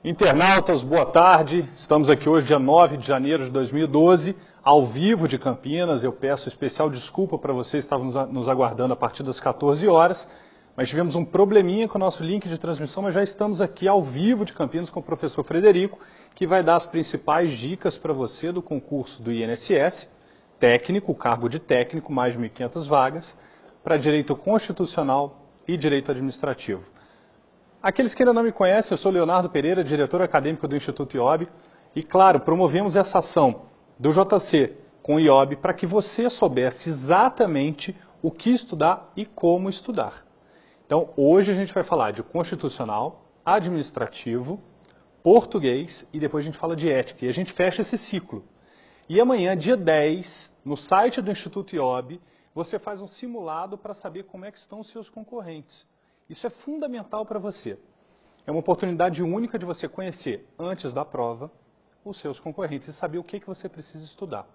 Internautas, boa tarde. Estamos aqui hoje, dia 9 de janeiro de 2012, ao vivo de Campinas. Eu peço especial desculpa para vocês que estavam nos aguardando a partir das 14 horas, mas tivemos um probleminha com o nosso link de transmissão, mas já estamos aqui ao vivo de Campinas com o professor Frederico, que vai dar as principais dicas para você do concurso do INSS, técnico, cargo de técnico, mais de 1.500 vagas, para direito constitucional e direito administrativo. Aqueles que ainda não me conhecem, eu sou Leonardo Pereira, diretor acadêmico do Instituto IOB, e claro, promovemos essa ação do JC com o IOB para que você soubesse exatamente o que estudar e como estudar. Então, hoje a gente vai falar de constitucional, administrativo, português e depois a gente fala de ética. E a gente fecha esse ciclo. E amanhã, dia 10, no site do Instituto IOB, você faz um simulado para saber como é que estão os seus concorrentes. Isso é fundamental para você. É uma oportunidade única de você conhecer, antes da prova, os seus concorrentes e saber o que você precisa estudar.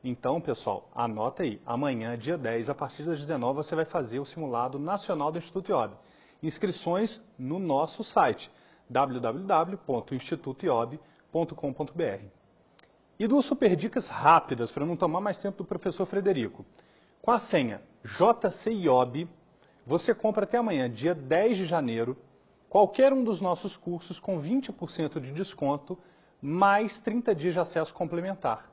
Então, pessoal, anota aí. Amanhã, dia 10, a partir das 19, você vai fazer o simulado nacional do Instituto IOB. Inscrições no nosso site, www.institutoiob.com.br. E duas super dicas rápidas, para não tomar mais tempo do professor Frederico. Com a senha JCIOB, você compra até amanhã, dia 10 de janeiro, qualquer um dos nossos cursos com 20% de desconto, mais 30 dias de acesso complementar.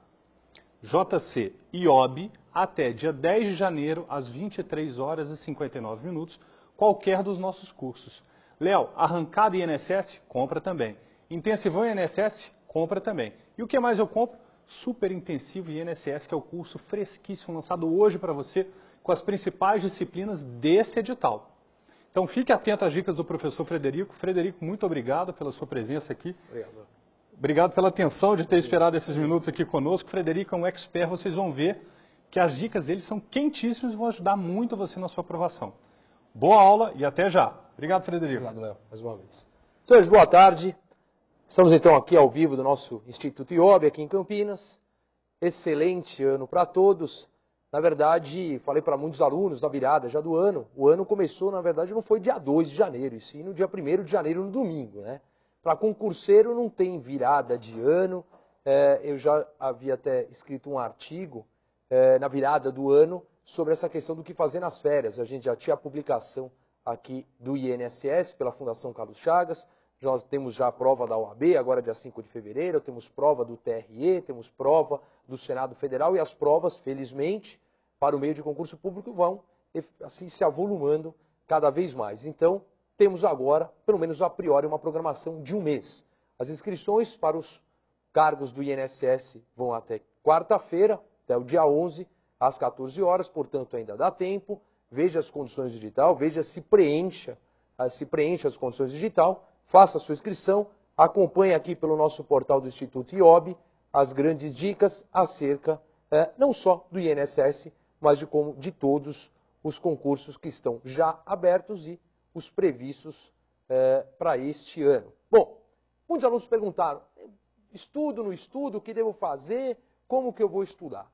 JC IOB, até dia 10 de janeiro, às 23 horas e 59 minutos, qualquer dos nossos cursos. Léo, arrancada INSS? Compra também. Intensivão INSS? Compra também. E o que mais eu compro? Super Intensivo INSS, que é o curso fresquíssimo, lançado hoje para você, com as principais disciplinas desse edital. Então fique atento às dicas do professor Frederico. Frederico, muito obrigado pela sua presença aqui. Obrigado. Obrigado pela atenção de ter esperado esses minutos aqui conosco. Frederico é um expert, vocês vão ver que as dicas dele são quentíssimas e vão ajudar muito você na sua aprovação. Boa aula e até já. Obrigado, Frederico. Obrigado, Léo, mais uma vez. Senhores, boa tarde. Estamos então aqui ao vivo do nosso Instituto IOB, aqui em Campinas. Excelente ano para todos. Na verdade, falei para muitos alunos na virada já do ano. O ano começou, na verdade, não foi dia 2 de janeiro, e sim no dia 1º de janeiro, no domingo, né? Para concurseiro não tem virada de ano. Eu já havia até escrito um artigo na virada do ano sobre essa questão do que fazer nas férias. A gente já tinha a publicação aqui do INSS pela Fundação Carlos Chagas. Nós temos já a prova da OAB, agora dia 5 de fevereiro, temos prova do TRE, temos prova do Senado Federal e as provas, felizmente, para o meio de concurso público vão assim se avolumando cada vez mais. Então, temos agora, pelo menos a priori, uma programação de um mês. As inscrições para os cargos do INSS vão até quarta-feira, até o dia 11, às 14 horas, portanto ainda dá tempo. Veja as condições digital, veja se preenche as condições digital. Faça a sua inscrição, acompanhe aqui pelo nosso portal do Instituto IOB as grandes dicas acerca não só do INSS, mas de todos os concursos que estão já abertos e os previstos para este ano. Bom, muitos alunos perguntaram, estudo, não estudo, o que devo fazer, como que eu vou estudar?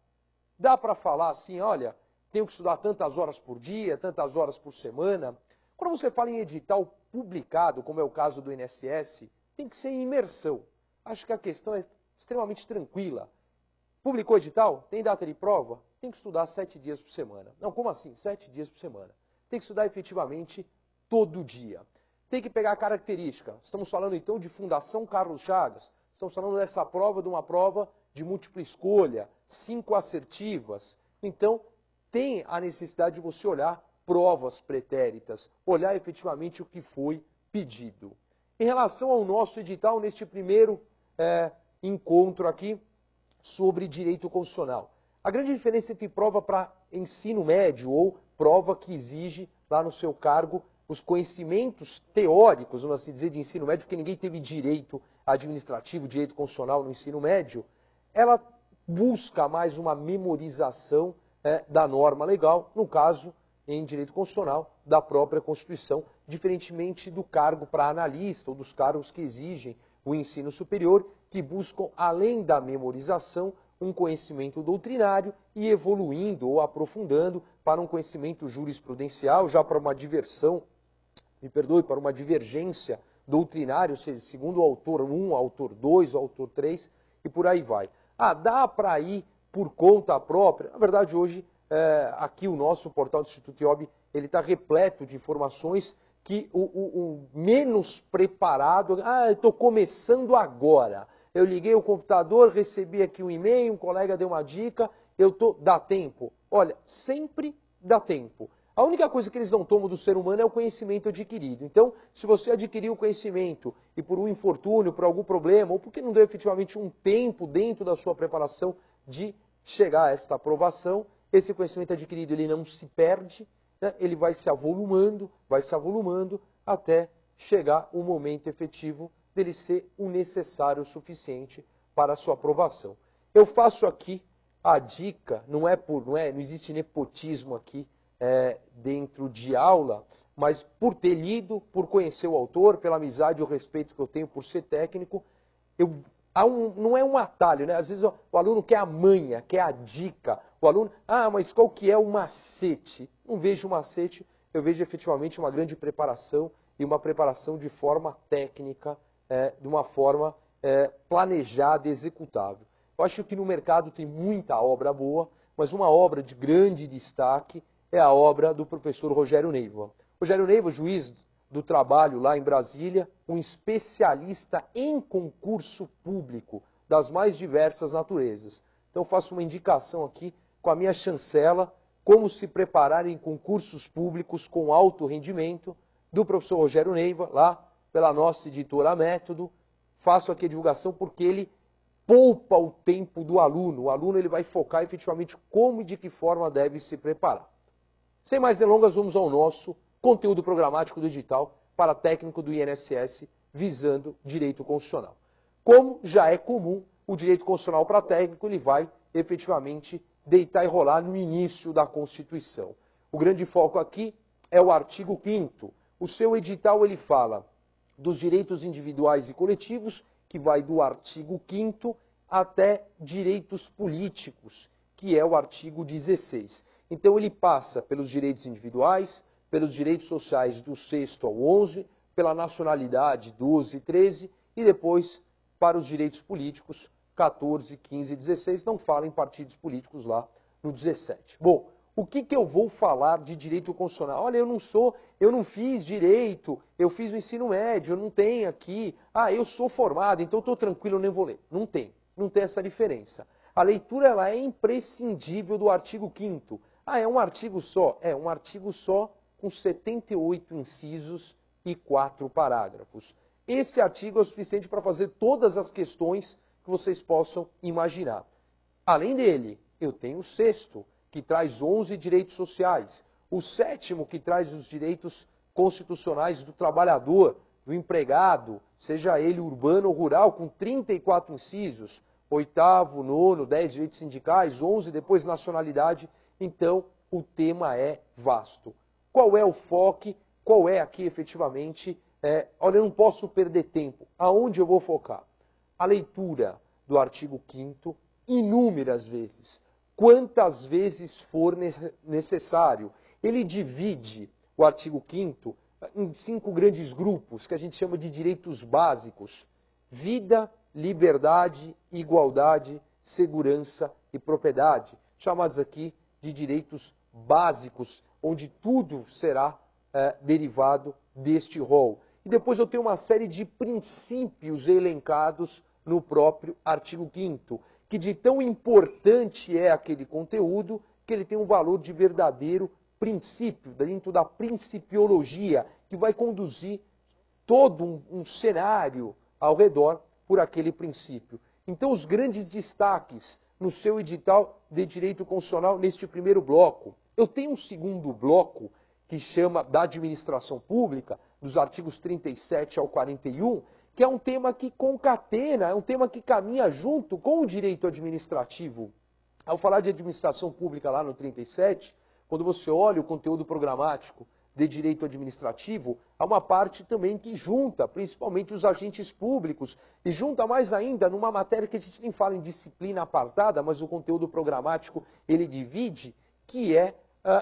Dá para falar assim, olha, tenho que estudar tantas horas por dia, tantas horas por semana? Quando você fala em edital publicado, como é o caso do INSS, tem que ser em imersão. Acho que a questão é extremamente tranquila. Publicou edital? Tem data de prova? Tem que estudar 7 dias por semana. Não, como assim? 7 dias por semana. Tem que estudar efetivamente todo dia. Tem que pegar a característica. Estamos falando então de Fundação Carlos Chagas. Estamos falando dessa prova, de uma prova de múltipla escolha, 5 assertivas. Então, tem a necessidade de você olhar provas pretéritas, olhar efetivamente o que foi pedido. Em relação ao nosso edital, neste primeiro encontro aqui sobre direito constitucional. A grande diferença entre prova para ensino médio ou prova que exige lá no seu cargo os conhecimentos teóricos, vamos assim dizer, de ensino médio, porque ninguém teve direito administrativo, direito constitucional no ensino médio, ela busca mais uma memorização da norma legal, no caso, em direito constitucional, da própria Constituição, diferentemente do cargo para analista ou dos cargos que exigem o ensino superior, que buscam, além da memorização, um conhecimento doutrinário e evoluindo ou aprofundando para um conhecimento jurisprudencial, já para uma divergência doutrinário, ou seja, segundo o autor 1, autor 2, autor 3 e por aí vai. Ah, dá para ir por conta própria? Na verdade, hoje, aqui o nosso portal do Instituto IOB, ele está repleto de informações que o menos preparado, eu estou começando agora, eu liguei o computador, recebi aqui um e-mail, um colega deu uma dica, dá tempo. Olha, sempre dá tempo. A única coisa que eles não tomam do ser humano é o conhecimento adquirido. Então, se você adquiriu o conhecimento e por um infortúnio, por algum problema, ou porque não deu efetivamente um tempo dentro da sua preparação de chegar a esta aprovação, esse conhecimento adquirido ele não se perde, né? Ele vai se avolumando até chegar o momento efetivo dele ser o necessário o suficiente para a sua aprovação. Eu faço aqui a dica, não existe nepotismo aqui dentro de aula, mas por ter lido, por conhecer o autor, pela amizade e o respeito que eu tenho por ser técnico, não é um atalho, né? Às vezes o aluno quer a manha, quer a dica, o aluno, mas qual que é o macete? Não vejo macete, eu vejo efetivamente uma grande preparação e uma preparação de forma técnica, de uma forma planejada e executável. Eu acho que no mercado tem muita obra boa, mas uma obra de grande destaque é a obra do professor Rogério Neiva. Rogério Neiva, juiz do trabalho lá em Brasília, um especialista em concurso público das mais diversas naturezas. Então faço uma indicação aqui com a minha chancela, como se preparar em concursos públicos com alto rendimento, do professor Rogério Neiva, lá pela nossa editora Método. Faço aqui a divulgação porque ele poupa o tempo do aluno. O aluno ele vai focar efetivamente como e de que forma deve se preparar. Sem mais delongas, vamos ao nosso conteúdo programático do edital para técnico do INSS visando direito constitucional. Como já é comum, o direito constitucional para técnico ele vai efetivamente deitar e rolar no início da Constituição. O grande foco aqui é o artigo 5º. O seu edital ele fala dos direitos individuais e coletivos, que vai do artigo 5º até direitos políticos, que é o artigo 16. Então ele passa pelos direitos individuais, pelos direitos sociais do 6º ao 11, pela nacionalidade 12 e 13, e depois para os direitos políticos 14, 15 e 16, não fala em partidos políticos lá no 17. Bom, o que eu vou falar de direito constitucional? Olha, eu não fiz direito, eu fiz o ensino médio, eu não tenho aqui, eu sou formado, então estou tranquilo, eu nem vou ler. Não tem essa diferença. A leitura ela é imprescindível do artigo 5º. É um artigo só? É um artigo só com 78 incisos e 4 parágrafos. Esse artigo é o suficiente para fazer todas as questões que vocês possam imaginar. Além dele, eu tenho o 6º, que traz 11 direitos sociais. O 7º, que traz os direitos constitucionais do trabalhador, do empregado, seja ele urbano ou rural, com 34 incisos. 8º, 9º, 10 direitos sindicais, 11, depois nacionalidade. Então, o tema é vasto. Qual é o foco? Qual é aqui efetivamente? Olha, eu não posso perder tempo. Aonde eu vou focar? A leitura do artigo 5º, inúmeras vezes. Quantas vezes for necessário. Ele divide o artigo 5º em 5 grandes grupos, que a gente chama de direitos básicos. Vida, liberdade, igualdade, segurança e propriedade. Chamados aqui de direitos básicos, onde tudo será derivado deste rol. E depois eu tenho uma série de princípios elencados no próprio artigo 5º, que de tão importante é aquele conteúdo, que ele tem um valor de verdadeiro princípio, dentro da principiologia, que vai conduzir todo um cenário ao redor por aquele princípio. Então, os grandes destaques no seu edital de direito constitucional neste primeiro bloco. Eu tenho um segundo bloco que chama da administração pública, dos artigos 37 ao 41, que é um tema que concatena, é um tema que caminha junto com o direito administrativo. Ao falar de administração pública lá no 37, quando você olha o conteúdo programático de direito administrativo, há uma parte também que junta, principalmente os agentes públicos, e junta mais ainda numa matéria que a gente nem fala em disciplina apartada, mas o conteúdo programático ele divide, que é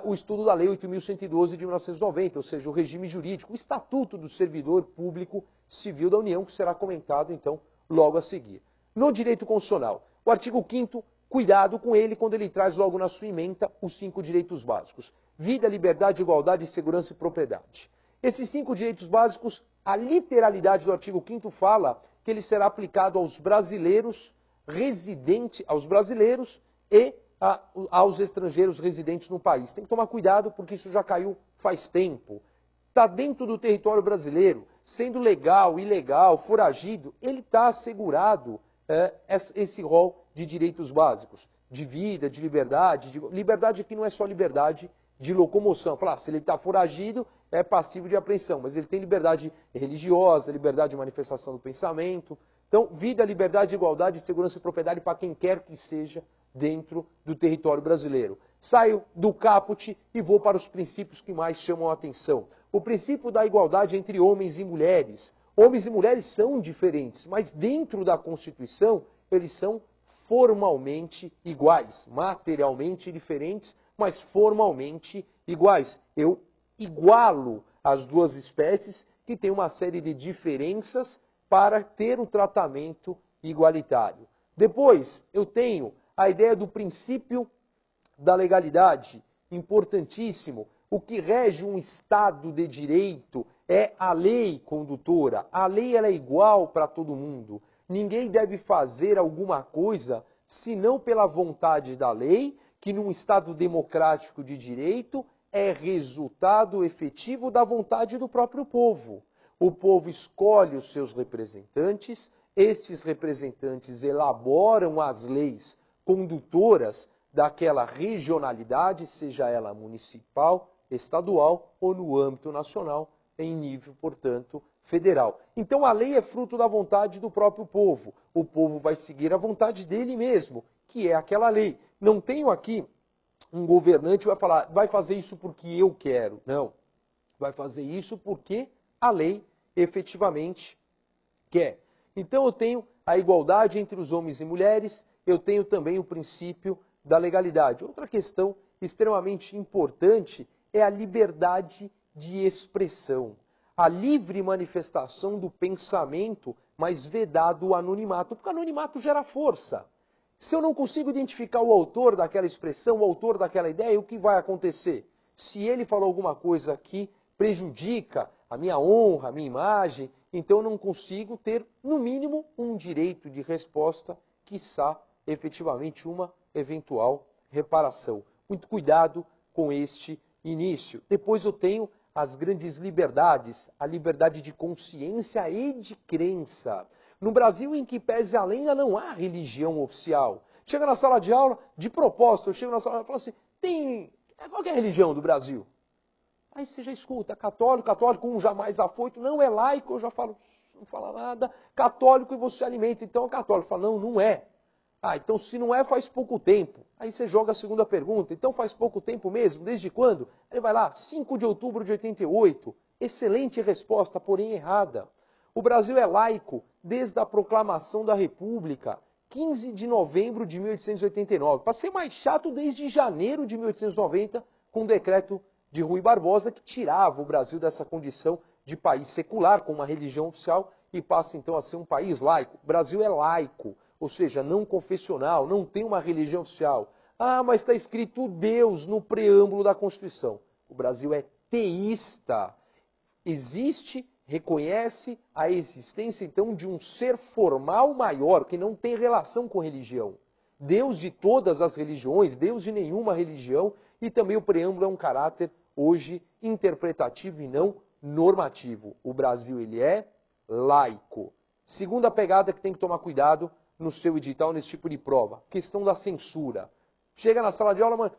o estudo da Lei 8.112 de 1990, ou seja, o regime jurídico, o Estatuto do Servidor Público Civil da União, que será comentado, então, logo a seguir. No direito constitucional, o artigo 5º, cuidado com ele quando ele traz logo na sua ementa os 5 direitos básicos. Vida, liberdade, igualdade, segurança e propriedade. Esses 5 direitos básicos, a literalidade do artigo 5º fala que ele será aplicado aos brasileiros e aos estrangeiros residentes no país. Tem que tomar cuidado porque isso já caiu faz tempo. Está dentro do território brasileiro, sendo legal, ilegal, foragido, ele está assegurado esse rol de direitos básicos, de vida, de liberdade. Liberdade aqui não é só liberdade de locomoção. Falar, se ele está foragido, é passivo de apreensão, mas ele tem liberdade religiosa, liberdade de manifestação do pensamento. Então, vida, liberdade, igualdade, segurança e propriedade para quem quer que seja dentro do território brasileiro. Saio do caput e vou para os princípios que mais chamam a atenção. O princípio da igualdade entre homens e mulheres. Homens e mulheres são diferentes, mas dentro da Constituição eles são formalmente iguais, materialmente diferentes, mas formalmente iguais. Eu igualo as duas espécies que têm uma série de diferenças para ter um tratamento igualitário. Depois, eu tenho a ideia do princípio da legalidade, importantíssimo. O que rege um Estado de direito é a lei condutora. A lei ela é igual para todo mundo. Ninguém deve fazer alguma coisa senão pela vontade da lei, que num Estado democrático de direito é resultado efetivo da vontade do próprio povo. O povo escolhe os seus representantes, estes representantes elaboram as leis condutoras daquela regionalidade, seja ela municipal, estadual ou no âmbito nacional, em nível, portanto, federal. Então a lei é fruto da vontade do próprio povo. O povo vai seguir a vontade dele mesmo, que é aquela lei. Não tenho aqui um governante que vai falar, vai fazer isso porque eu quero. Não. Vai fazer isso porque a lei efetivamente quer. Então eu tenho a igualdade entre os homens e mulheres, eu tenho também o princípio da legalidade. Outra questão extremamente importante é a liberdade de expressão. A livre manifestação do pensamento, mas vedado o anonimato, porque o anonimato gera força. Se eu não consigo identificar o autor daquela expressão, o autor daquela ideia, o que vai acontecer? Se ele falou alguma coisa que prejudica a minha honra, a minha imagem, então eu não consigo ter, no mínimo, um direito de resposta, quiçá, efetivamente, uma eventual reparação. Muito cuidado com este início. Depois eu tenho as grandes liberdades, a liberdade de consciência e de crença. No Brasil, em que pese a lenda, não há religião oficial. Chega na sala de aula, de propósito, eu chego na sala de aula e falo assim, qual que é a religião do Brasil? Aí você já escuta, católico, um jamais afoito, não é laico, eu já falo, não fala nada, católico e você alimenta, então é católico. Fala, não é. Ah, então se não é, faz pouco tempo. Aí você joga a segunda pergunta, então faz pouco tempo mesmo, desde quando? Aí vai lá, 5 de outubro de 88, excelente resposta, porém errada. O Brasil é laico desde a proclamação da República, 15 de novembro de 1889. Para ser mais chato, desde janeiro de 1890, com o decreto de Rui Barbosa, que tirava o Brasil dessa condição de país secular, com uma religião oficial, e passa então a ser um país laico. O Brasil é laico, ou seja, não confessional, não tem uma religião oficial. Ah, mas está escrito Deus no preâmbulo da Constituição. O Brasil é teísta. Existe, reconhece a existência, então, de um ser formal maior, que não tem relação com religião. Deus de todas as religiões, Deus de nenhuma religião, e também o preâmbulo é um caráter, hoje, interpretativo e não normativo. O Brasil, ele é laico. Segunda pegada que tem que tomar cuidado no seu edital, nesse tipo de prova, questão da censura. Chega na sala de aula, mano,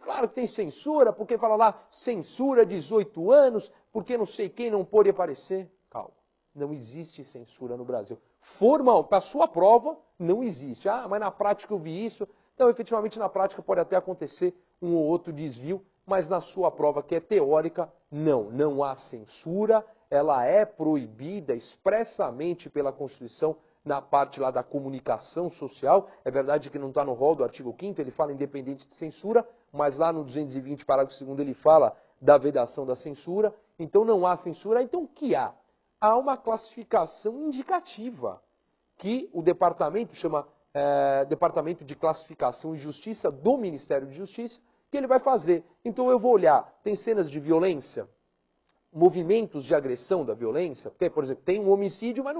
claro que tem censura, porque fala lá, censura 18 anos, porque não sei quem não pode aparecer. Calma, não existe censura no Brasil. Formal, para a sua prova, não existe. Ah, mas na prática eu vi isso. Então, efetivamente, na prática pode até acontecer um ou outro desvio, mas na sua prova, que é teórica, não há censura, ela é proibida expressamente pela Constituição na parte lá da comunicação social. É verdade que não está no rol do artigo 5º, ele fala independente de censura, mas lá no 220, parágrafo 2º, ele fala da vedação da censura. Então não há censura. Então o que há? há uma classificação indicativa que o departamento chama Departamento de Classificação e Justiça do Ministério de Justiça, que ele vai fazer. Então eu vou olhar, tem cenas de violência, movimentos de agressão da violência, porque, por exemplo, tem um homicídio, mas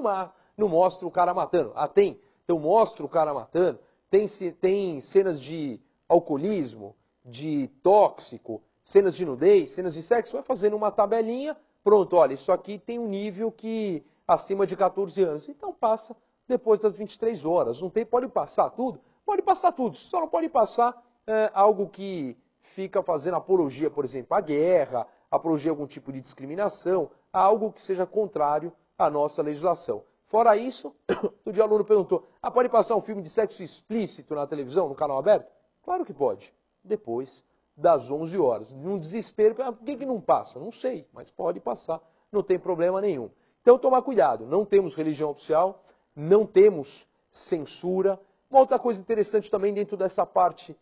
não mostra o cara matando. Ah, tem. Então mostra o cara matando. Tem cenas de alcoolismo, de tóxico, cenas de nudez, cenas de sexo, vai fazendo uma tabelinha, pronto, olha, isso aqui tem um nível que acima de 14 anos. Então passa depois das 23 horas. Não tem, pode passar tudo? Pode passar tudo, só não pode passar algo que fica fazendo apologia, por exemplo, à guerra, apologia a algum tipo de discriminação, algo que seja contrário à nossa legislação. Fora isso, o dia aluno perguntou, pode passar um filme de sexo explícito na televisão, no canal aberto? Claro que pode, depois das 11 horas. Num desespero, por que não passa? Não sei, mas pode passar, não tem problema nenhum. Então tomar cuidado, não temos religião oficial, não temos censura. Uma outra coisa interessante também dentro dessa parte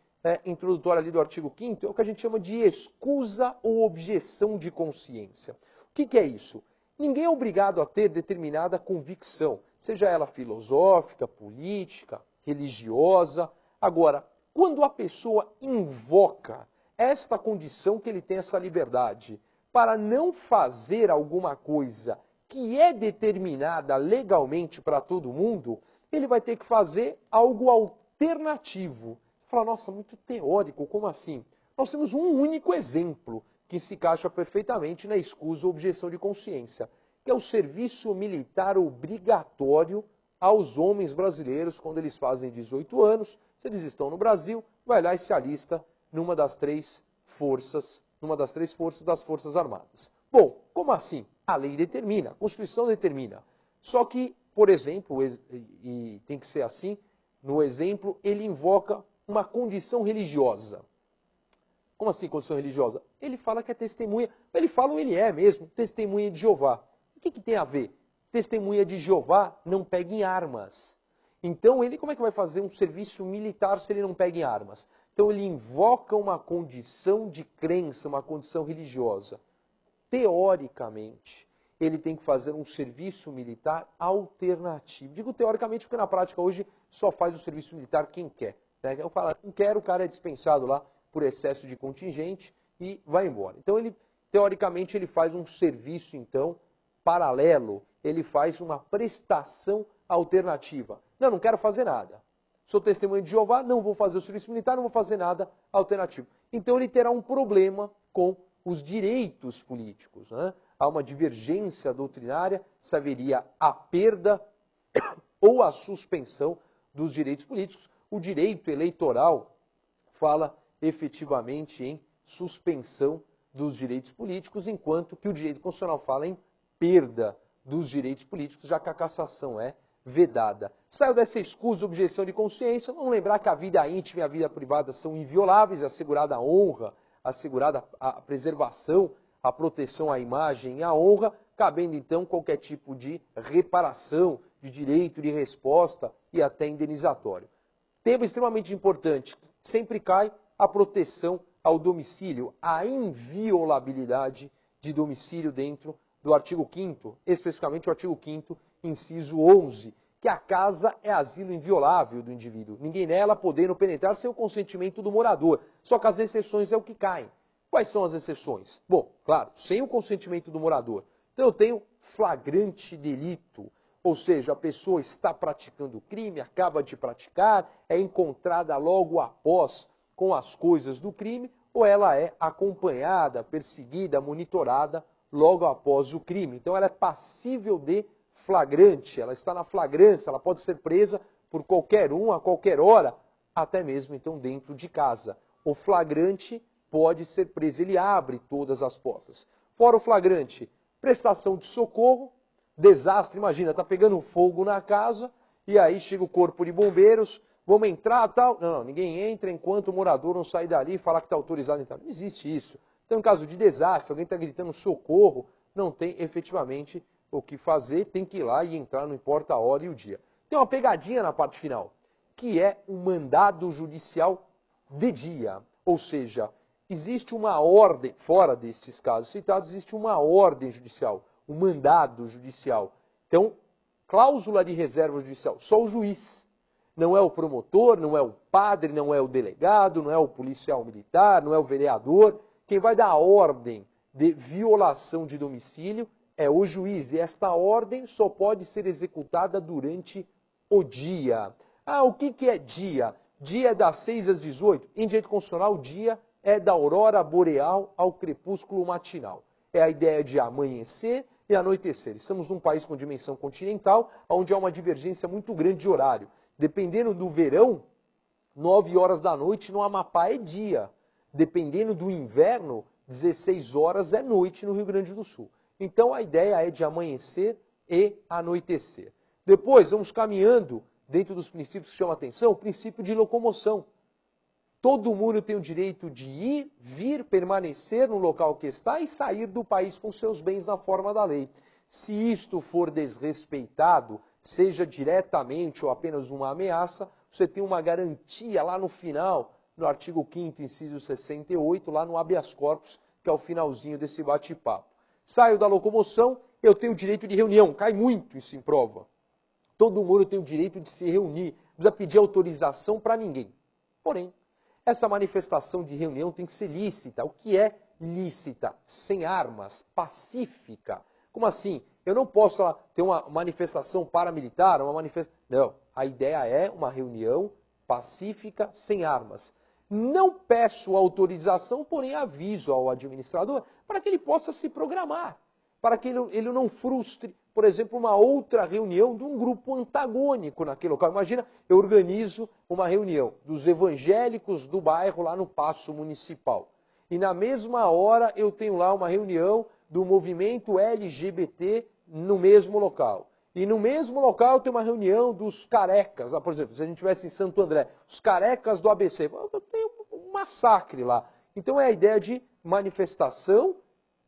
introdutória ali do artigo 5º é o que a gente chama de escusa ou objeção de consciência. O que é isso? Ninguém é obrigado a ter determinada convicção, seja ela filosófica, política, religiosa. Agora, quando a pessoa invoca esta condição que ele tem essa liberdade para não fazer alguma coisa que é determinada legalmente para todo mundo, ele vai ter que fazer algo alternativo. Você fala, nossa, muito teórico, como assim? Nós temos um único exemplo que se encaixa perfeitamente na escusa ou objeção de consciência, que é o serviço militar obrigatório aos homens brasileiros quando eles fazem 18 anos. Se eles estão no Brasil, vai lá e se alista numa das três forças das Forças Armadas. Bom, como assim? A lei determina, a Constituição determina. Só que, por exemplo, e tem que ser assim, no exemplo, ele invoca uma condição religiosa. Como assim condição religiosa? Ele fala que é testemunha, ele fala ou ele é mesmo, testemunha de Jeová. O que tem a ver? Testemunha de Jeová não pega em armas. Então ele, como é que vai fazer um serviço militar se ele não pega em armas? Então ele invoca uma condição de crença, uma condição religiosa. Teoricamente, ele tem que fazer um serviço militar alternativo. Digo teoricamente porque na prática hoje só faz o serviço militar quem quer. Né? Eu falo, não quero, o cara é dispensado lá por excesso de contingente e vai embora. Então, teoricamente, ele faz um serviço, então, paralelo. Ele faz uma prestação alternativa. Não quero fazer nada. Sou testemunha de Jeová, não vou fazer o serviço militar, não vou fazer nada alternativo. Então, ele terá um problema com os direitos políticos. Né? Há uma divergência doutrinária se haveria a perda ou a suspensão dos direitos políticos. O direito eleitoral fala efetivamente em suspensão dos direitos políticos, enquanto que o direito constitucional fala em perda dos direitos políticos, já que a cassação é vedada. Saiu dessa escusa, objeção de consciência, vamos lembrar que a vida íntima e a vida privada são invioláveis, é assegurada a honra, assegurada a preservação, a proteção à imagem e à honra, cabendo então qualquer tipo de reparação, de direito de resposta e até indenizatório. Tema extremamente importante, sempre cai a proteção ao domicílio, a inviolabilidade de domicílio dentro do artigo 5º, especificamente o artigo 5º, inciso 11, que a casa é asilo inviolável do indivíduo. Ninguém nela podendo penetrar sem o consentimento do morador. Só que as exceções é o que caem. Quais são as exceções? Bom, claro, sem o consentimento do morador. Então eu tenho flagrante delito, ou seja, a pessoa está praticando o crime, acaba de praticar, é encontrada logo após com as coisas do crime, ou ela é acompanhada, perseguida, monitorada logo após o crime. Então ela é passível de flagrante, ela está na flagrância, ela pode ser presa por qualquer um, a qualquer hora, até mesmo então dentro de casa. O flagrante pode ser preso, ele abre todas as portas. Fora o flagrante, prestação de socorro, desastre, imagina, está pegando fogo na casa, e aí chega o corpo de bombeiros, vamos entrar, tal. Não, ninguém entra enquanto o morador não sair dali e falar que está autorizado a entrar. Não existe isso. Então, em caso de desastre, alguém está gritando socorro, não tem efetivamente o que fazer, tem que ir lá e entrar, não importa a hora e o dia. Tem uma pegadinha na parte final, que é um mandado judicial de dia. Ou seja, existe uma ordem, fora destes casos citados, existe uma ordem judicial, um mandado judicial. Então, cláusula de reserva judicial, só o juiz. Não é o promotor, não é o padre, não é o delegado, não é o policial militar, não é o vereador. Quem vai dar a ordem de violação de domicílio é o juiz. E esta ordem só pode ser executada durante o dia. Ah, o que é dia? Dia é das 6 às 18. Em direito constitucional, dia é da aurora boreal ao crepúsculo matinal. É a ideia de amanhecer e anoitecer. Estamos num país com dimensão continental, onde há uma divergência muito grande de horário. Dependendo do verão, 9 horas da noite no Amapá é dia. Dependendo do inverno, 16 horas é noite no Rio Grande do Sul. Então a ideia é de amanhecer e anoitecer. Depois, vamos caminhando dentro dos princípios que chamam a atenção, o princípio de locomoção. Todo mundo tem o direito de ir, vir, permanecer no local que está e sair do país com seus bens na forma da lei. Se isto for desrespeitado, seja diretamente ou apenas uma ameaça, você tem uma garantia lá no final, no artigo 5º, inciso 68, lá no habeas corpus, que é o finalzinho desse bate-papo. Saio da locomoção, eu tenho o direito de reunião, cai muito isso em prova. Todo mundo tem o direito de se reunir, não precisa pedir autorização para ninguém. Porém, essa manifestação de reunião tem que ser lícita. O que é lícita? Sem armas, pacífica. Como assim? Eu não posso ter uma manifestação paramilitar, uma manifestação... Não, a ideia é uma reunião pacífica, sem armas. Não peço autorização, porém aviso ao administrador para que ele possa se programar, para que ele não frustre, por exemplo, uma outra reunião de um grupo antagônico naquele local. Imagina, eu organizo uma reunião dos evangélicos do bairro lá no Paço Municipal. E na mesma hora eu tenho lá uma reunião do movimento LGBT no mesmo local. E no mesmo local tem uma reunião dos carecas. Por exemplo, se a gente estivesse em Santo André, os carecas do ABC. Eu tenho um massacre lá. Então é a ideia de manifestação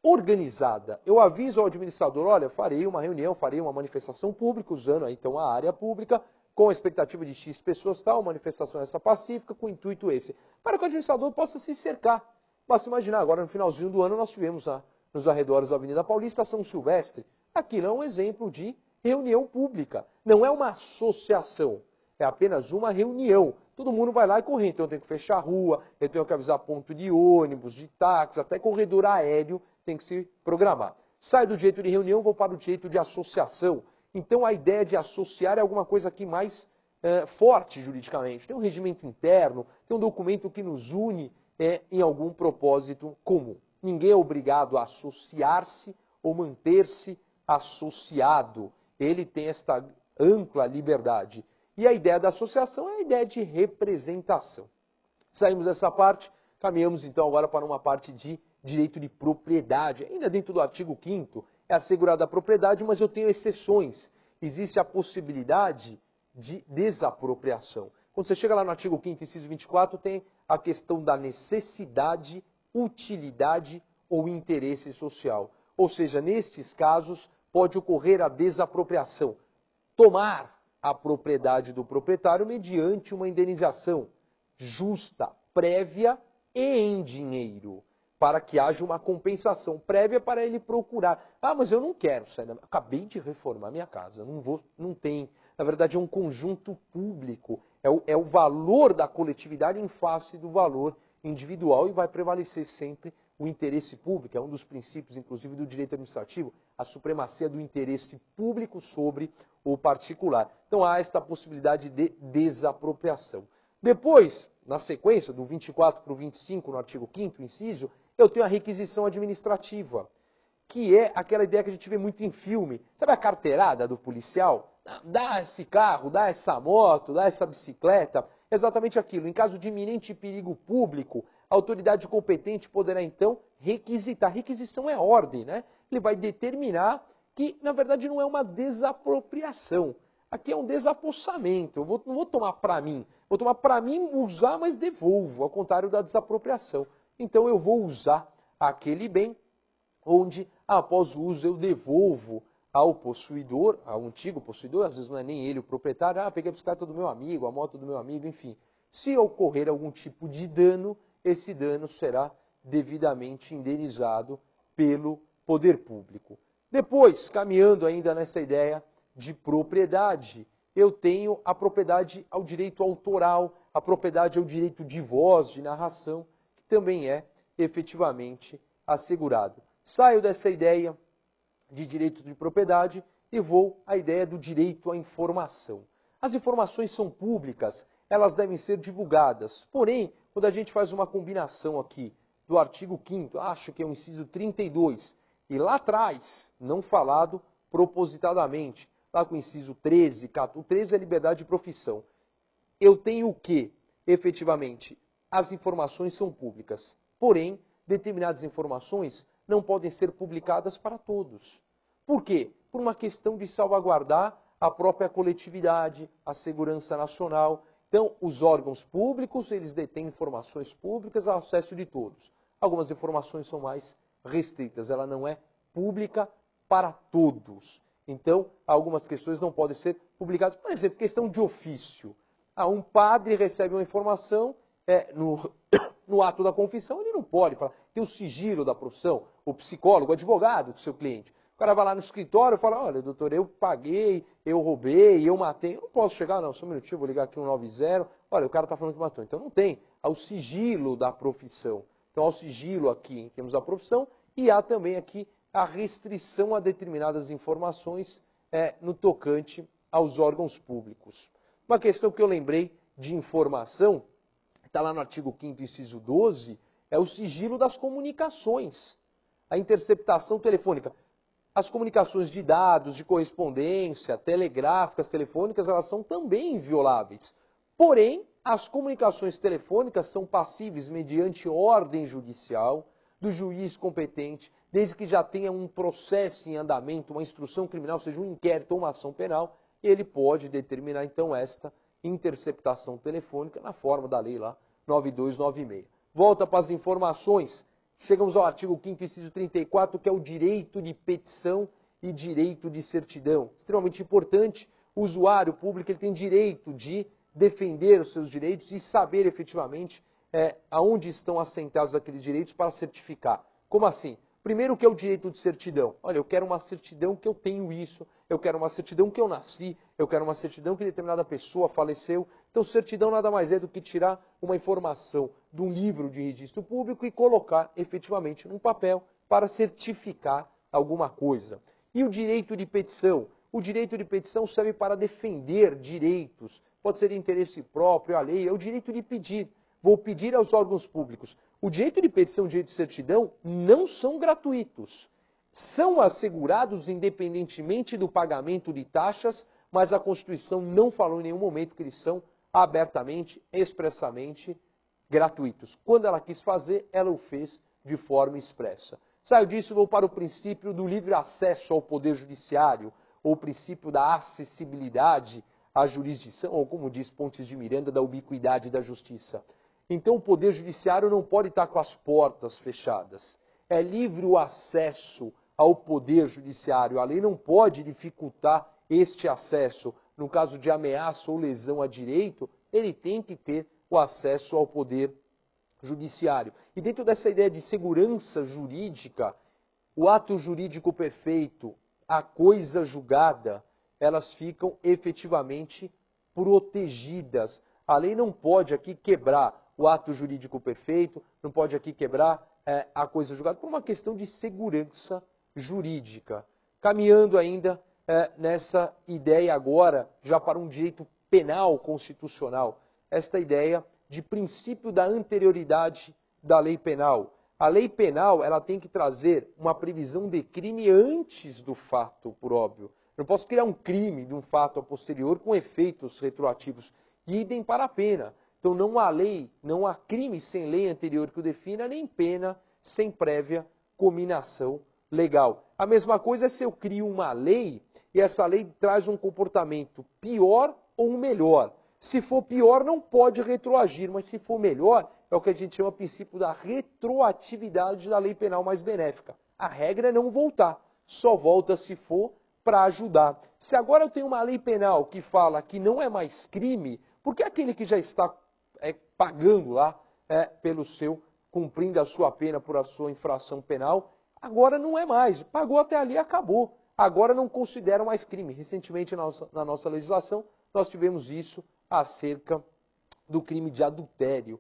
organizada. Eu aviso ao administrador, olha, farei uma reunião, farei uma manifestação pública, usando aí, então a área pública, com a expectativa de X pessoas, tal, manifestação essa pacífica, com o intuito esse. Para que o administrador possa se cercar. Basta imaginar, agora no finalzinho do ano nós tivemos nos arredores da Avenida Paulista, São Silvestre. Aquilo é um exemplo de reunião pública. Não é uma associação, é apenas uma reunião. Todo mundo vai lá e corre. Então eu tenho que fechar a rua, eu tenho que avisar ponto de ônibus, de táxi, até corredor aéreo tem que se programar. Sai do direito de reunião, vou para o direito de associação. Então a ideia de associar é alguma coisa aqui mais forte juridicamente. Tem um regimento interno, tem um documento que nos une em algum propósito comum. Ninguém é obrigado a associar-se ou manter-se associado. Ele tem esta ampla liberdade. E a ideia da associação é a ideia de representação. Saímos dessa parte, caminhamos então agora para uma parte de direito de propriedade. Ainda dentro do artigo 5º é assegurada a propriedade, mas eu tenho exceções. Existe a possibilidade de desapropriação. Quando você chega lá no artigo 5º, inciso 24, tem a questão da necessidade, utilidade ou interesse social. Ou seja, nestes casos pode ocorrer a desapropriação. Tomar a propriedade do proprietário mediante uma indenização justa, prévia e em dinheiro, para que haja uma compensação prévia para ele procurar. Ah, mas eu não quero sair acabei de reformar minha casa, não tem. Na verdade é um conjunto público, é o valor da coletividade em face do valor individual e vai prevalecer sempre o interesse público. É um dos princípios, inclusive, do direito administrativo, a supremacia do interesse público sobre o particular. Então há esta possibilidade de desapropriação. Depois, na sequência, do 24 para o 25, no artigo 5º, inciso, eu tenho a requisição administrativa, que é aquela ideia que a gente vê muito em filme. Sabe a carteirada do policial? Dá esse carro, dá essa moto, dá essa bicicleta. Exatamente aquilo. Em caso de iminente perigo público, a autoridade competente poderá, então, requisitar. Requisição é ordem, né? Ele vai determinar que, na verdade, não é uma desapropriação. Aqui é um desapossamento. Eu não vou tomar para mim. Vou tomar para mim, usar, mas devolvo, ao contrário da desapropriação. Então, eu vou usar aquele bem onde, após o uso, eu devolvo ao possuidor, ao antigo possuidor, às vezes não é nem ele o proprietário, peguei a bicicleta do meu amigo, a moto do meu amigo, enfim. Se ocorrer algum tipo de dano, esse dano será devidamente indenizado pelo poder público. Depois, caminhando ainda nessa ideia de propriedade, eu tenho a propriedade ao direito autoral, a propriedade ao direito de voz, de narração, que também é efetivamente assegurado. Saio dessa ideia de direito de propriedade e vou à ideia do direito à informação. As informações são públicas, elas devem ser divulgadas. Porém, quando a gente faz uma combinação aqui do artigo 5º, acho que é o inciso 32, e lá atrás, não falado propositadamente, lá com o inciso 13, o 13 é liberdade de profissão. Eu tenho o que, efetivamente? As informações são públicas. Porém, determinadas informações não podem ser publicadas para todos. Por quê? Por uma questão de salvaguardar a própria coletividade, a segurança nacional. Então, os órgãos públicos, eles detêm informações públicas ao acesso de todos. Algumas informações são mais restritas, ela não é pública para todos. Então, algumas questões não podem ser publicadas. Por exemplo, questão de ofício. Um padre recebe uma informação no ato da confissão, ele não pode falar. Tem o sigilo da profissão, o psicólogo, o advogado do seu cliente. O cara vai lá no escritório e fala, olha, doutor, eu paguei, eu roubei, eu matei. Eu não posso chegar, não, só um minutinho, vou ligar aqui 190. Olha, o cara está falando que matou. Então não tem. Há o sigilo da profissão. Então há o sigilo aqui em termos da profissão e há também aqui a restrição a determinadas informações no tocante aos órgãos públicos. Uma questão que eu lembrei de informação, está lá no artigo 5º, inciso 12, é o sigilo das comunicações, a interceptação telefônica. As comunicações de dados, de correspondência, telegráficas, telefônicas, elas são também invioláveis. Porém, as comunicações telefônicas são passíveis mediante ordem judicial do juiz competente, desde que já tenha um processo em andamento, uma instrução criminal, seja um inquérito ou uma ação penal, ele pode determinar então esta interceptação telefônica na forma da lei lá 9296. Volta para as informações. Chegamos ao artigo 5º, inciso 34, que é o direito de petição e direito de certidão. Extremamente importante, o usuário público ele tem direito de defender os seus direitos e saber efetivamente aonde estão assentados aqueles direitos para certificar. Como assim? Primeiro, que é o direito de certidão. Olha, eu quero uma certidão que eu tenho isso, eu quero uma certidão que eu nasci, eu quero uma certidão que determinada pessoa faleceu. Então, certidão nada mais é do que tirar uma informação de um livro de registro público e colocar efetivamente num papel para certificar alguma coisa. E o direito de petição? O direito de petição serve para defender direitos. Pode ser de interesse próprio, alheio, é o direito de pedir. Vou pedir aos órgãos públicos. O direito de petição e o direito de certidão não são gratuitos. São assegurados independentemente do pagamento de taxas, mas a Constituição não falou em nenhum momento que eles são abertamente, expressamente gratuitos. Quando ela quis fazer, ela o fez de forma expressa. Saio disso e vou para o princípio do livre acesso ao Poder Judiciário, ou o princípio da acessibilidade à jurisdição, ou como diz Pontes de Miranda, da ubiquidade da justiça. Então o Poder Judiciário não pode estar com as portas fechadas. É livre o acesso ao Poder Judiciário. A lei não pode dificultar este acesso. No caso de ameaça ou lesão a direito, ele tem que ter o acesso ao Poder Judiciário. E dentro dessa ideia de segurança jurídica, o ato jurídico perfeito, a coisa julgada, elas ficam efetivamente protegidas. A lei não pode aqui quebrar o ato jurídico perfeito, não pode aqui quebrar a coisa julgada por uma questão de segurança jurídica. Caminhando ainda nessa ideia agora, já para um direito penal constitucional, esta ideia de princípio da anterioridade da lei penal. A lei penal ela tem que trazer uma previsão de crime antes do fato, por óbvio. Eu não posso criar um crime de um fato a posterior com efeitos retroativos. Idem para a pena. Então não há lei, não há crime sem lei anterior que o defina, nem pena sem prévia cominação legal. A mesma coisa é se eu crio uma lei e essa lei traz um comportamento pior ou melhor. Se for pior, não pode retroagir, mas se for melhor, é o que a gente chama de princípio da retroatividade da lei penal mais benéfica. A regra é não voltar, só volta se for para ajudar. Se agora eu tenho uma lei penal que fala que não é mais crime, porque aquele que já está pagando lá pelo seu, cumprindo a sua pena por a sua infração penal, Agora não é mais. Pagou até ali, acabou. Agora não consideram mais crime. Recentemente, na nossa legislação, nós tivemos isso acerca do crime de adultério,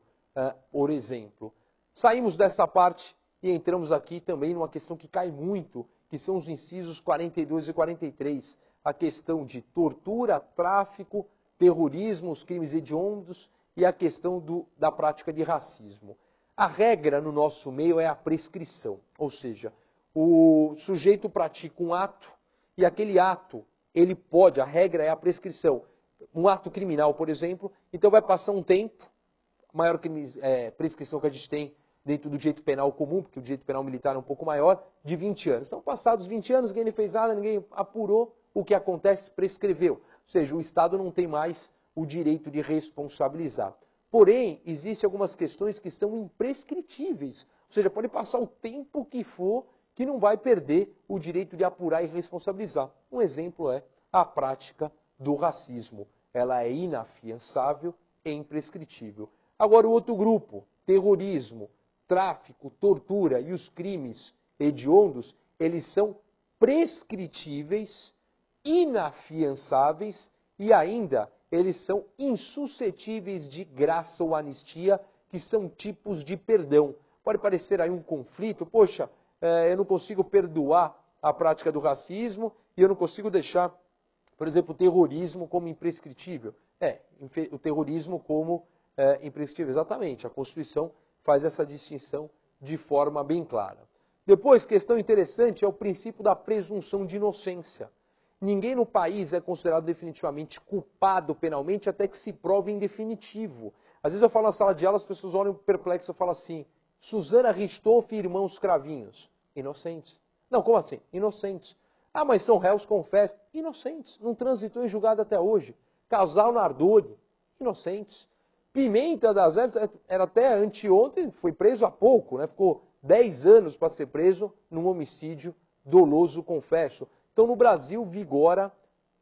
por exemplo. Saímos dessa parte e entramos aqui também numa questão que cai muito, que são os incisos 42 e 43. A questão de tortura, tráfico, terrorismo, os crimes hediondos e a questão da prática de racismo. A regra no nosso meio é a prescrição, ou seja, o sujeito pratica um ato e aquele ato, ele pode, a regra é a prescrição. Um ato criminal, por exemplo, então vai passar um tempo, a maior prescrição que a gente tem dentro do direito penal comum, porque o direito penal militar é um pouco maior, de 20 anos. Então, passados 20 anos, ninguém fez nada, ninguém apurou, o que acontece? Prescreveu. Ou seja, o Estado não tem mais o direito de responsabilizar. Porém, existem algumas questões que são imprescritíveis. Ou seja, pode passar o tempo que for, que não vai perder o direito de apurar e responsabilizar. Um exemplo é a prática do racismo. Ela é inafiançável e imprescritível. Agora, o outro grupo, terrorismo, tráfico, tortura e os crimes hediondos, eles são prescritíveis, inafiançáveis e ainda eles são insuscetíveis de graça ou anistia, que são tipos de perdão. Pode parecer aí um conflito, poxa, eu não consigo perdoar a prática do racismo e eu não consigo deixar, por exemplo, o terrorismo como imprescritível. O terrorismo como imprescritível, exatamente. A Constituição faz essa distinção de forma bem clara. Depois, questão interessante é o princípio da presunção de inocência. Ninguém no país é considerado definitivamente culpado penalmente até que se prove em definitivo. Às vezes eu falo na sala de aula, as pessoas olham perplexas e falam assim, Suzana Richthofen e irmãos Cravinhos, inocentes. Não, como assim? Inocentes. Ah, mas são réus confessos. Inocentes. Não transitou em julgado até hoje. Casal Nardoni, inocentes. Pimenta das Ervas, era até anteontem, foi preso há pouco, né? Ficou 10 anos para ser preso num homicídio doloso confesso. Então, no Brasil, vigora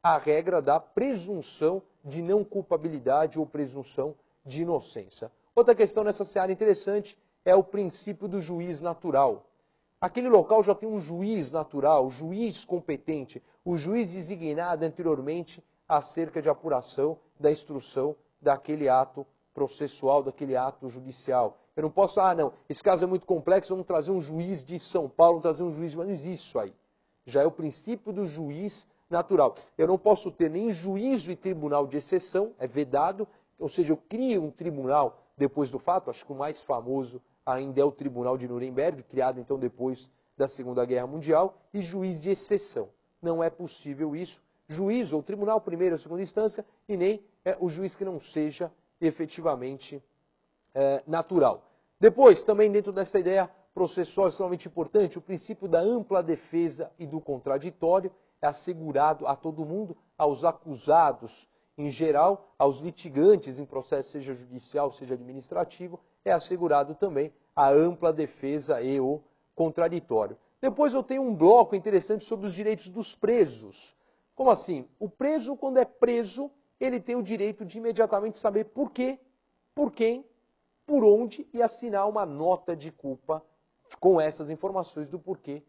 a regra da presunção de não culpabilidade ou presunção de inocência. Outra questão nessa seara interessante é o princípio do juiz natural. Aquele local já tem um juiz natural, juiz competente, o juiz designado anteriormente acerca de apuração da instrução daquele ato processual, daquele ato judicial. Eu não posso, não, esse caso é muito complexo, vamos trazer um juiz de São Paulo, trazer um juiz, mas não existe isso aí. Já é o princípio do juiz natural. Eu não posso ter nem juízo e tribunal de exceção, é vedado, ou seja, eu crio um tribunal depois do fato, acho que o mais famoso ainda é o Tribunal de Nuremberg, criado então depois da Segunda Guerra Mundial, e juiz de exceção. Não é possível isso. Juiz ou tribunal, primeira ou segunda instância, e nem o juiz que não seja efetivamente natural. Depois, também dentro dessa ideia processual extremamente importante, o princípio da ampla defesa e do contraditório é assegurado a todo mundo, aos acusados em geral, aos litigantes em processo, seja judicial, seja administrativo, é assegurado também a ampla defesa e o contraditório. Depois eu tenho um bloco interessante sobre os direitos dos presos. Como assim? O preso, quando é preso, ele tem o direito de imediatamente saber por quê, por quem, por onde e assinar uma nota de culpa com essas informações do porquê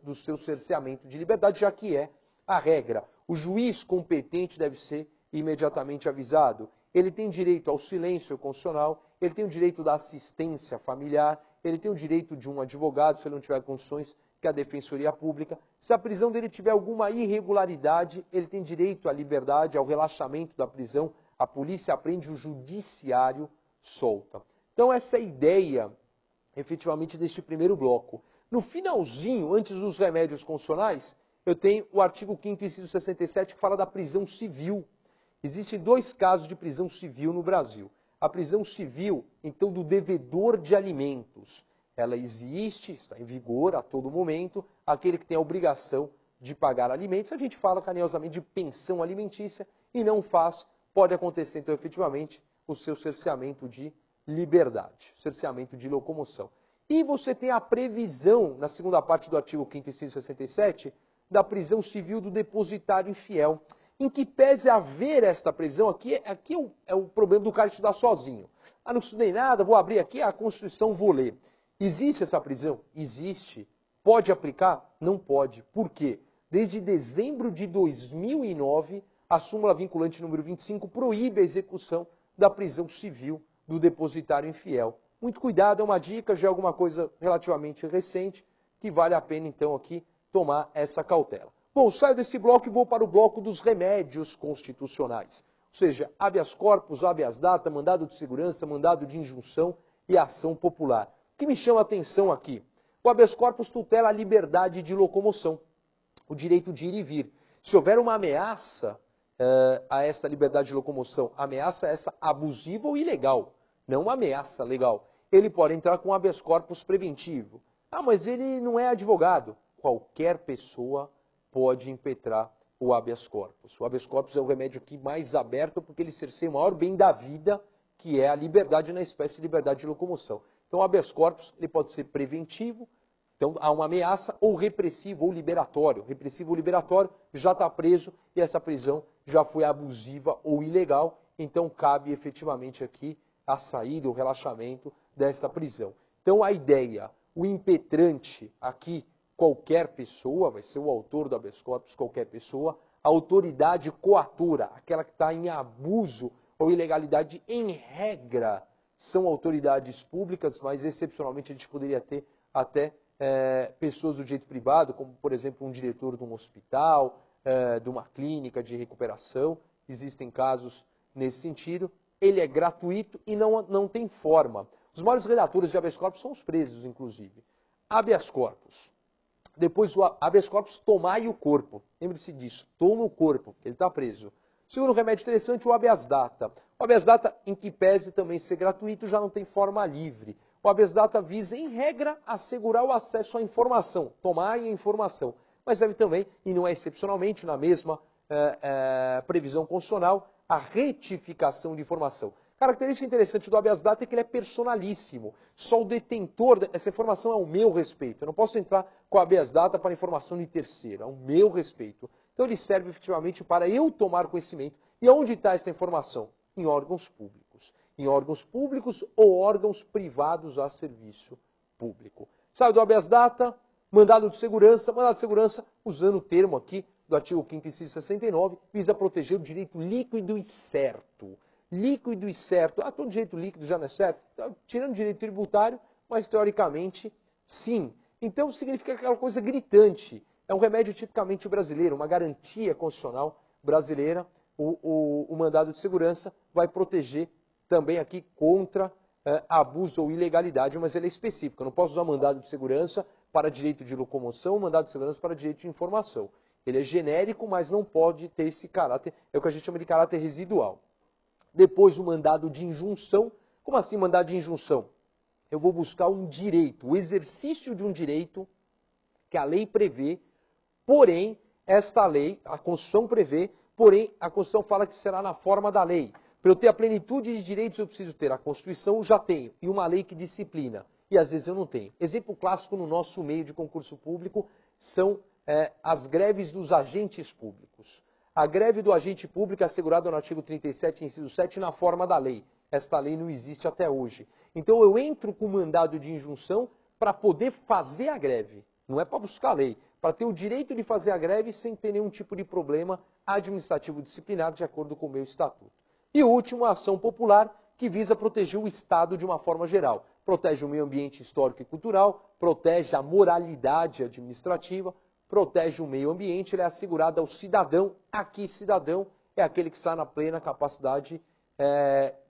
do seu cerceamento de liberdade, já que é a regra. O juiz competente deve ser imediatamente avisado. Ele tem direito ao silêncio constitucional, ele tem o direito da assistência familiar, ele tem o direito de um advogado, se ele não tiver condições, que é a defensoria pública. Se a prisão dele tiver alguma irregularidade, ele tem direito à liberdade, ao relaxamento da prisão. A polícia aprende, o judiciário solta. Então essa é a ideia, efetivamente, deste primeiro bloco. No finalzinho, antes dos remédios constitucionais, eu tenho o artigo 5º, inciso 67, que fala da prisão civil. Existem 2 casos de prisão civil no Brasil. A prisão civil, então, do devedor de alimentos. Ela existe, está em vigor a todo momento, aquele que tem a obrigação de pagar alimentos. A gente fala carinhosamente de pensão alimentícia e não faz, pode acontecer, então, efetivamente, o seu cerceamento de liberdade, cerceamento de locomoção. E você tem a previsão, na segunda parte do artigo 5º, inciso 67, da prisão civil do depositário infiel. Em que pese haver esta previsão, aqui é o problema do cara estudar sozinho. Não estudei nada, vou abrir aqui a Constituição, vou ler. Existe essa prisão? Existe. Pode aplicar? Não pode. Por quê? Desde dezembro de 2009, a súmula vinculante número 25 proíbe a execução da prisão civil do depositário infiel. Muito cuidado, é uma dica, já é alguma coisa relativamente recente, que vale a pena então aqui tomar essa cautela. Bom, saio desse bloco e vou para o bloco dos remédios constitucionais. Ou seja, habeas corpus, habeas data, mandado de segurança, mandado de injunção e ação popular. O que me chama a atenção aqui? O habeas corpus tutela a liberdade de locomoção, o direito de ir e vir. Se houver uma ameaça a esta liberdade de locomoção, ameaça essa abusiva ou ilegal, não uma ameaça legal, ele pode entrar com habeas corpus preventivo. Ah, mas ele não é advogado. Qualquer pessoa pode impetrar o habeas corpus. O habeas corpus é o remédio aqui mais aberto porque ele cerceia o maior bem da vida, que é a liberdade na espécie de liberdade de locomoção. Então o habeas corpus ele pode ser preventivo, então há uma ameaça, ou repressivo ou liberatório. Repressivo ou liberatório já está preso e essa prisão já foi abusiva ou ilegal, então cabe efetivamente aqui a saída, o relaxamento desta prisão. Então a ideia, o impetrante aqui, qualquer pessoa, vai ser o autor do habeas corpus, qualquer pessoa, a autoridade coatora, aquela que está em abuso ou ilegalidade, em regra, são autoridades públicas, mas excepcionalmente a gente poderia ter até pessoas do direito privado, como por exemplo um diretor de um hospital, de uma clínica de recuperação, existem casos nesse sentido. Ele é gratuito e não tem forma. Os maiores redatores de habeas corpus são os presos, inclusive. Habeas corpus. Depois o habeas corpus, tomai o corpo. Lembre-se disso, toma o corpo, ele está preso. Segundo remédio interessante, o habeas data. O habeas data, em que pese também ser gratuito, já não tem forma livre. O habeas data visa, em regra, assegurar o acesso à informação, tomar a informação. Mas deve também, e não é excepcionalmente, na mesma previsão constitucional, a retificação de informação. Característica interessante do habeas data é que ele é personalíssimo. Só o detentor dessa informação é o meu respeito. Eu não posso entrar com o habeas data para informação de terceiro, é o meu respeito. Então ele serve efetivamente para eu tomar conhecimento. E onde está essa informação? Em órgãos públicos. Em órgãos públicos ou órgãos privados a serviço público. Sabe do habeas data? Mandado de segurança, usando o termo aqui do artigo 5º, inciso 69, visa proteger o direito líquido e certo. Líquido e certo. Ah, todo direito líquido já não é certo? Tirando o direito tributário, mas teoricamente sim. Então significa aquela coisa gritante. É um remédio tipicamente brasileiro, uma garantia constitucional brasileira. O mandado de segurança vai proteger também aqui contra abuso ou ilegalidade, mas ele é específico. Eu não posso usar mandado de segurança para direito de locomoção, mandado de segurança para direito de informação. Ele é genérico, mas não pode ter esse caráter, é o que a gente chama de caráter residual. Depois o mandado de injunção. Como assim mandado de injunção? Eu vou buscar um direito, o exercício de um direito que a lei prevê, porém, esta lei, a Constituição prevê, porém, a Constituição fala que será na forma da lei. Para eu ter a plenitude de direitos, eu preciso ter a Constituição, eu já tenho, e uma lei que disciplina. E às vezes eu não tenho. Exemplo clássico no nosso meio de concurso público são as greves dos agentes públicos. A greve do agente público é assegurada no artigo 37, inciso 7, na forma da lei. Esta lei não existe até hoje. Então eu entro com mandado de injunção para poder fazer a greve. Não é para buscar a lei. Para ter o direito de fazer a greve sem ter nenhum tipo de problema administrativo disciplinar de acordo com o meu estatuto. E o último, a ação popular, que visa proteger o Estado de uma forma geral. Protege o meio ambiente histórico e cultural, protege a moralidade administrativa, protege o meio ambiente, ele é assegurado ao cidadão. Aqui, cidadão é aquele que está na plena capacidade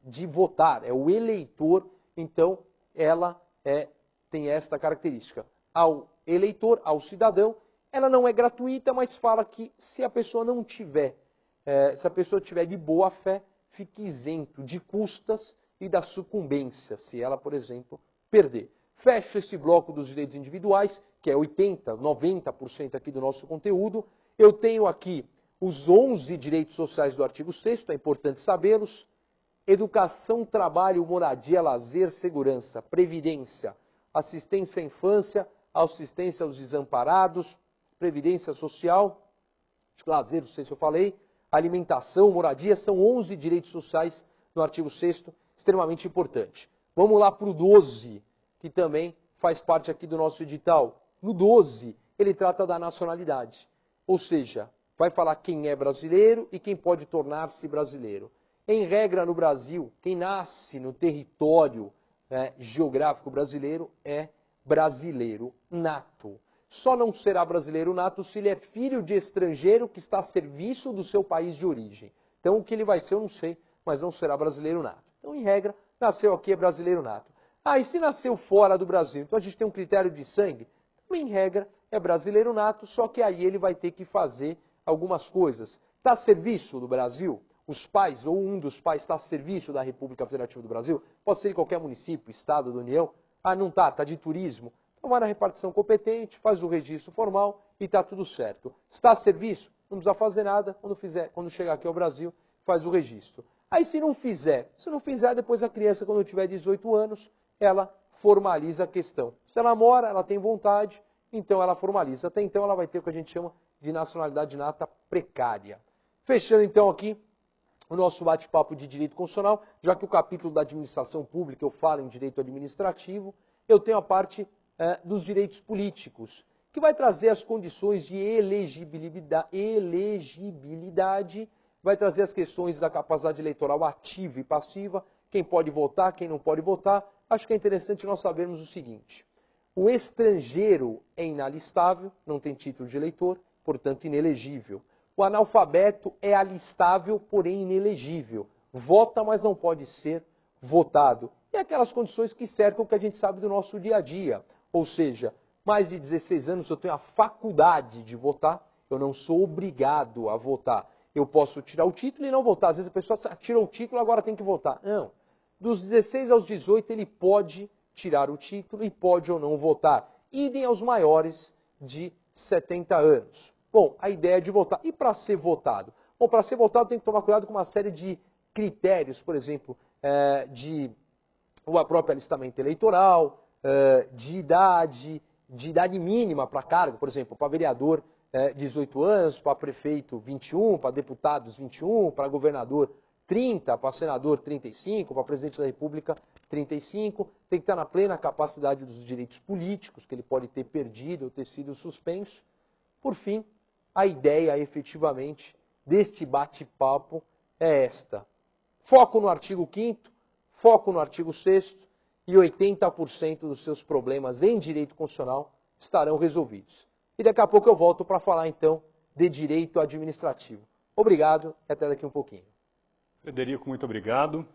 de votar, é o eleitor, então ela tem esta característica. Ao eleitor, ao cidadão, ela não é gratuita, mas fala que se a pessoa não tiver, se a pessoa tiver de boa fé, fique isento de custas e da sucumbência, se ela, por exemplo, perder. Fecho esse bloco dos direitos individuais, que é 80%, 90% aqui do nosso conteúdo. Eu tenho aqui os 11 direitos sociais do artigo 6º, é importante sabê-los. Educação, trabalho, moradia, lazer, segurança, previdência, assistência à infância, assistência aos desamparados, previdência social, lazer, não sei se eu falei, alimentação, moradia, são 11 direitos sociais no artigo 6º, extremamente importante. Vamos lá para o 12, que também faz parte aqui do nosso edital. No 12, ele trata da nacionalidade, ou seja, vai falar quem é brasileiro e quem pode tornar-se brasileiro. Em regra, no Brasil, quem nasce no território geográfico brasileiro é brasileiro nato. Só não será brasileiro nato se ele é filho de estrangeiro que está a serviço do seu país de origem. Então, o que ele vai ser, eu não sei, mas não será brasileiro nato. Então, em regra, nasceu aqui é brasileiro nato. Ah, e se nasceu fora do Brasil? Então, a gente tem um critério de sangue? Em regra, é brasileiro nato, só que aí ele vai ter que fazer algumas coisas. Está a serviço do Brasil? Os pais, ou um dos pais, está a serviço da República Federativa do Brasil? Pode ser em qualquer município, estado da União. Ah, não está, está de turismo. Então vai na repartição competente, faz o registro formal e está tudo certo. Está a serviço? Não precisa fazer nada. Quando chegar aqui ao Brasil, faz o registro. Aí se não fizer, depois a criança, quando tiver 18 anos, ela formaliza a questão. Se ela mora, ela tem vontade, então ela formaliza. Até então ela vai ter o que a gente chama de nacionalidade nata precária. Fechando então aqui o nosso bate-papo de direito constitucional, já que o capítulo da administração pública eu falo em direito administrativo, eu tenho a parte dos direitos políticos, que vai trazer as condições de elegibilidade, vai trazer as questões da capacidade eleitoral ativa e passiva, quem pode votar, quem não pode votar. Acho que é interessante nós sabermos o seguinte: o estrangeiro é inalistável, não tem título de eleitor, portanto inelegível. O analfabeto é alistável, porém inelegível. Vota, mas não pode ser votado. E aquelas condições que cercam o que a gente sabe do nosso dia a dia. Ou seja, mais de 16 anos eu tenho a faculdade de votar, eu não sou obrigado a votar. Eu posso tirar o título e não votar. Às vezes a pessoa tira o título e agora tem que votar. Não. Dos 16 aos 18 ele pode tirar o título e pode ou não votar. Idem aos maiores de 70 anos. Bom, a ideia é de votar. E para ser votado? Bom, para ser votado tem que tomar cuidado com uma série de critérios, por exemplo, de a própria alistamento eleitoral, de idade mínima para cargo, por exemplo, para vereador 18 anos, para prefeito 21, para deputados 21, para governador 30, para senador 35, para presidente da República 35, tem que estar na plena capacidade dos direitos políticos, que ele pode ter perdido ou ter sido suspenso. Por fim, a ideia efetivamente deste bate-papo é esta: foco no artigo 5º, foco no artigo 6º e 80% dos seus problemas em direito constitucional estarão resolvidos. E daqui a pouco eu volto para falar então de direito administrativo. Obrigado e até daqui um pouquinho. Frederico, muito obrigado.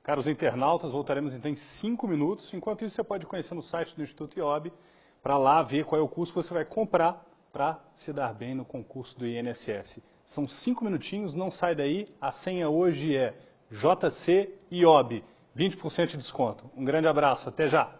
Caros internautas, voltaremos então em 5 minutos. Enquanto isso, você pode conhecer no site do Instituto IOB para lá ver qual é o curso que você vai comprar para se dar bem no concurso do INSS. São 5 minutinhos, não sai daí. A senha hoje é JC IOB, 20% de desconto. Um grande abraço, até já!